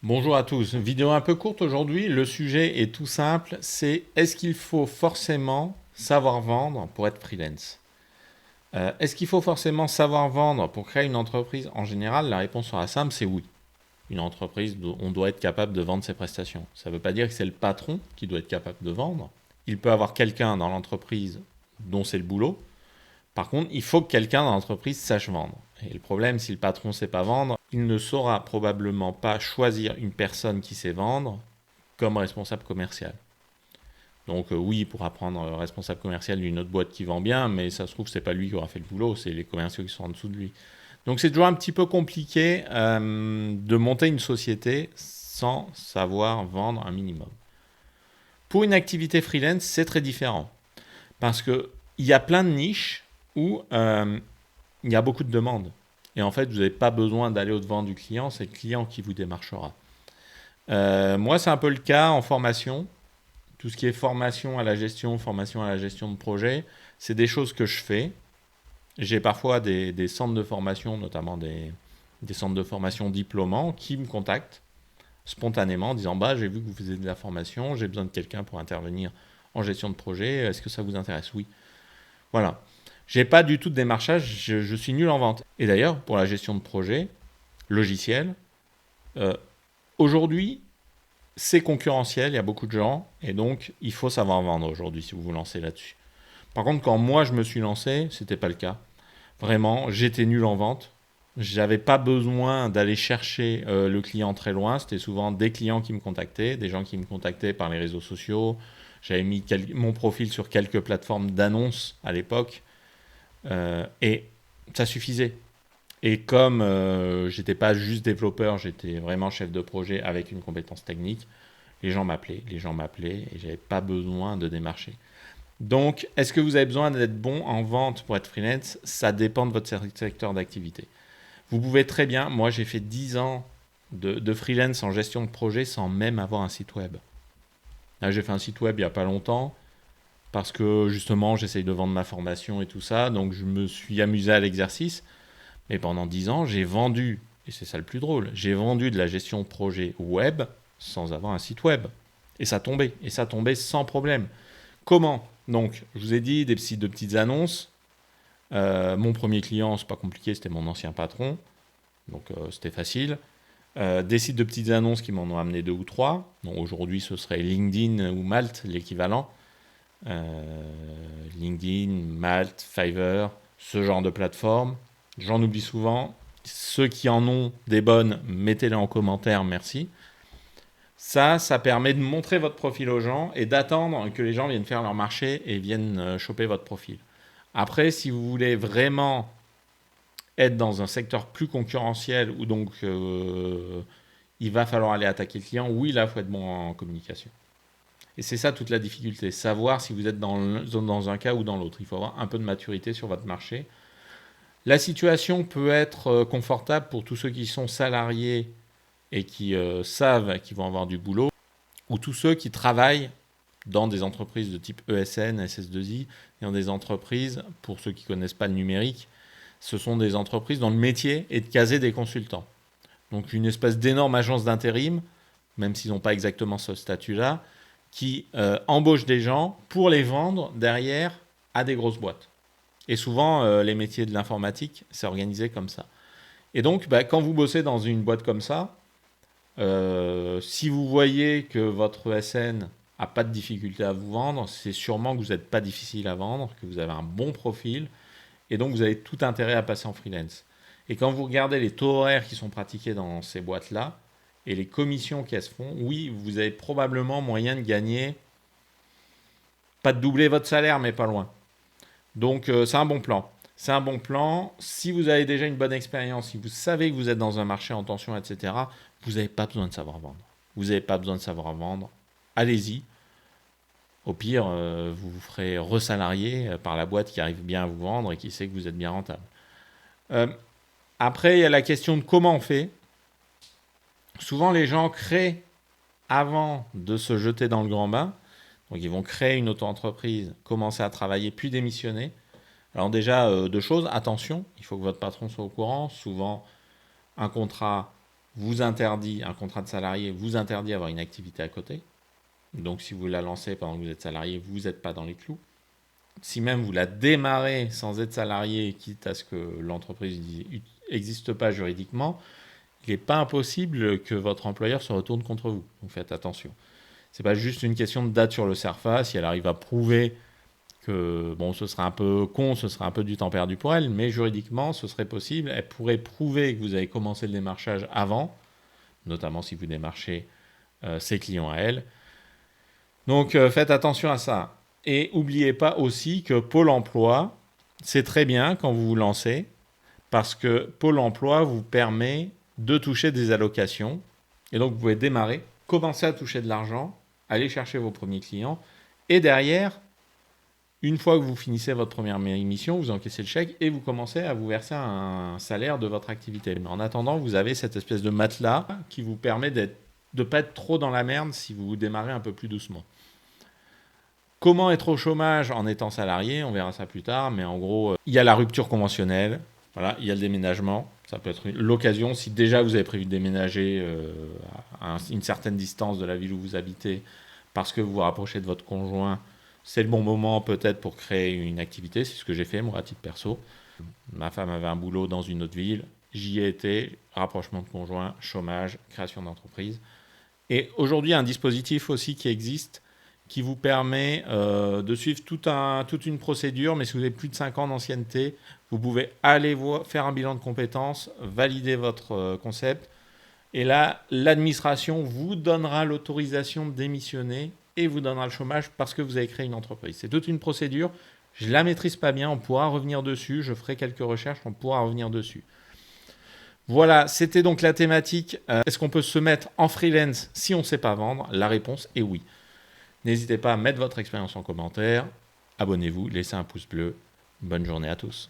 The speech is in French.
Bonjour à tous. Vidéo un peu courte aujourd'hui. Le sujet est tout simple. C'est est-ce qu'il faut forcément savoir vendre pour être freelance? Est-ce qu'il faut forcément savoir vendre pour créer une entreprise? En général, la réponse sera simple, c'est oui. Une entreprise, on doit être capable de vendre ses prestations. Ça ne veut pas dire que c'est le patron qui doit être capable de vendre. Il peut avoir quelqu'un dans l'entreprise dont c'est le boulot. Par contre, il faut que quelqu'un dans l'entreprise sache vendre. Et le problème, si le patron ne sait pas vendre, il ne saura probablement pas choisir une personne qui sait vendre comme responsable commercial. Donc oui, il pourra prendre responsable commercial d'une autre boîte qui vend bien, mais ça se trouve, c'est pas lui qui aura fait le boulot, c'est les commerciaux qui sont en dessous de lui. Donc c'est toujours un petit peu compliqué de monter une société sans savoir vendre un minimum. Pour une activité freelance, c'est très différent. Parce qu'il y a plein de niches où il y a beaucoup de demandes. Et en fait, vous n'avez pas besoin d'aller au-devant du client, c'est le client qui vous démarchera. Moi, c'est un peu le cas en formation. Tout ce qui est formation à la gestion de projet, c'est des choses que je fais. J'ai parfois des centres de formation, notamment des centres de formation diplômants, qui me contactent spontanément en disant bah, j'ai vu que vous faisiez de la formation, j'ai besoin de quelqu'un pour intervenir en gestion de projet, est-ce que ça vous intéresse? Oui. Voilà. J'ai pas du tout de démarchage, je suis nul en vente. Et d'ailleurs, pour la gestion de projet, logiciel, euh, aujourd'hui, c'est concurrentiel, il y a beaucoup de gens, et donc il faut savoir vendre aujourd'hui si vous vous lancez là-dessus. Par contre, quand moi je me suis lancé, c'était pas le cas. Vraiment, j'étais nul en vente. J'avais pas besoin d'aller chercher le client très loin. C'était souvent des clients qui me contactaient, des gens qui me contactaient par les réseaux sociaux. J'avais mis mon profil sur quelques plateformes d'annonces à l'époque. Et ça suffisait. Et comme j'étais pas juste développeur, j'étais vraiment chef de projet avec une compétence technique, les gens m'appelaient et j'avais pas besoin de démarcher. Donc, est-ce que vous avez besoin d'être bon en vente pour être freelance? Ça dépend de votre secteur d'activité. Vous pouvez très bien, moi j'ai fait 10 ans de freelance en gestion de projet sans même avoir un site web. Là, j'ai fait un site web il n'y a pas longtemps parce que justement j'essaye de vendre ma formation et tout ça, donc je me suis amusé à l'exercice. Mais pendant 10 ans, j'ai vendu, et c'est ça le plus drôle, j'ai vendu de la gestion de projet web sans avoir un site web. Et ça tombait sans problème. Comment? Donc, je vous ai dit des sites de petites annonces. Mon premier client, c'est pas compliqué, c'était mon ancien patron, donc c'était facile. Des sites de petites annonces qui m'en ont amené deux ou trois. Donc aujourd'hui, ce serait LinkedIn ou Malte, l'équivalent. LinkedIn, Malte, Fiverr, ce genre de plateforme. J'en oublie souvent. Ceux qui en ont des bonnes, mettez-les en commentaire, merci. Ça permet de montrer votre profil aux gens et d'attendre que les gens viennent faire leur marché et viennent choper votre profil. Après, si vous voulez vraiment être dans un secteur plus concurrentiel où donc il va falloir aller attaquer le client, oui, là, il faut être bon en communication. Et c'est ça toute la difficulté, savoir si vous êtes dans un cas ou dans l'autre. Il faut avoir un peu de maturité sur votre marché. La situation peut être confortable pour tous ceux qui sont salariés et qui savent qu'ils vont avoir du boulot, ou tous ceux qui travaillent dans des entreprises de type ESN, SS2I, et dans des entreprises, pour ceux qui ne connaissent pas le numérique, ce sont des entreprises dont le métier est de caser des consultants. Donc une espèce d'énorme agence d'intérim, même s'ils n'ont pas exactement ce statut-là, qui embauche des gens pour les vendre derrière à des grosses boîtes. Et souvent, les métiers de l'informatique, c'est organisé comme ça. Et donc, bah, quand vous bossez dans une boîte comme ça, si vous voyez que votre ESN n'a pas de difficulté à vous vendre, c'est sûrement que vous n'êtes pas difficile à vendre, que vous avez un bon profil, et donc vous avez tout intérêt à passer en freelance. Et quand vous regardez les taux horaires qui sont pratiqués dans ces boîtes-là, et les commissions qui se font, oui, vous avez probablement moyen de gagner, pas de doubler votre salaire, mais pas loin. Donc c'est un bon plan. C'est un bon plan. Si vous avez déjà une bonne expérience, si vous savez que vous êtes dans un marché en tension, etc., vous n'avez pas besoin de savoir vendre. Vous n'avez pas besoin de savoir vendre. Allez-y. Au pire, vous vous ferez resalarier par la boîte qui arrive bien à vous vendre et qui sait que vous êtes bien rentable. Euh, Après, il y a la question de comment on fait. Souvent, les gens créent avant de se jeter dans le grand bain. Donc, ils vont créer une auto-entreprise, commencer à travailler, puis démissionner. Alors déjà, deux choses. Attention, il faut que votre patron soit au courant. Souvent, un contrat, vous interdit, un contrat de salarié vous interdit d'avoir une activité à côté. Donc si vous la lancez pendant que vous êtes salarié, vous n'êtes pas dans les clous. Si même vous la démarrez sans être salarié, quitte à ce que l'entreprise n'existe pas juridiquement, il n'est pas impossible que votre employeur se retourne contre vous. Donc faites attention. Ce n'est pas juste une question de date sur le CERFA. Si elle arrive à prouver que, bon, ce serait un peu con, ce serait un peu du temps perdu pour elle, mais juridiquement, ce serait possible. Elle pourrait prouver que vous avez commencé le démarchage avant, notamment si vous démarchez ses clients à elle. Donc faites attention à ça. Et n'oubliez pas aussi que Pôle emploi, c'est très bien quand vous vous lancez, parce que Pôle emploi vous permet de toucher des allocations. Et donc vous pouvez démarrer, commencer à toucher de l'argent, aller chercher vos premiers clients, et derrière, une fois que vous finissez votre première émission, vous encaissez le chèque et vous commencez à vous verser un salaire de votre activité. Mais en attendant, vous avez cette espèce de matelas qui vous permet de ne pas être trop dans la merde si vous démarrez un peu plus doucement. Comment être au chômage en étant salarié? On verra ça plus tard, mais en gros, il y a la rupture conventionnelle, voilà, il y a le déménagement. Ça peut être l'occasion, si déjà vous avez prévu de déménager à une certaine distance de la ville où vous habitez, parce que vous vous rapprochez de votre conjoint, c'est le bon moment peut-être pour créer une activité. C'est ce que j'ai fait, moi, à titre perso. Ma femme avait un boulot dans une autre ville. J'y ai été, rapprochement de conjoint, chômage, création d'entreprise. Et aujourd'hui, il y a un dispositif aussi qui existe qui vous permet de suivre toute une procédure. Mais si vous avez plus de 5 ans d'ancienneté, vous pouvez aller faire un bilan de compétences, valider votre concept. Et là, l'administration vous donnera l'autorisation de démissionner et vous donnera le chômage parce que vous avez créé une entreprise. C'est toute une procédure. Je ne la maîtrise pas bien, on pourra revenir dessus. Je ferai quelques recherches, on pourra revenir dessus. Voilà, c'était donc la thématique. Est-ce qu'on peut se mettre en freelance si on ne sait pas vendre? La réponse est oui. N'hésitez pas à mettre votre expérience en commentaire. Abonnez-vous, laissez un pouce bleu. Bonne journée à tous.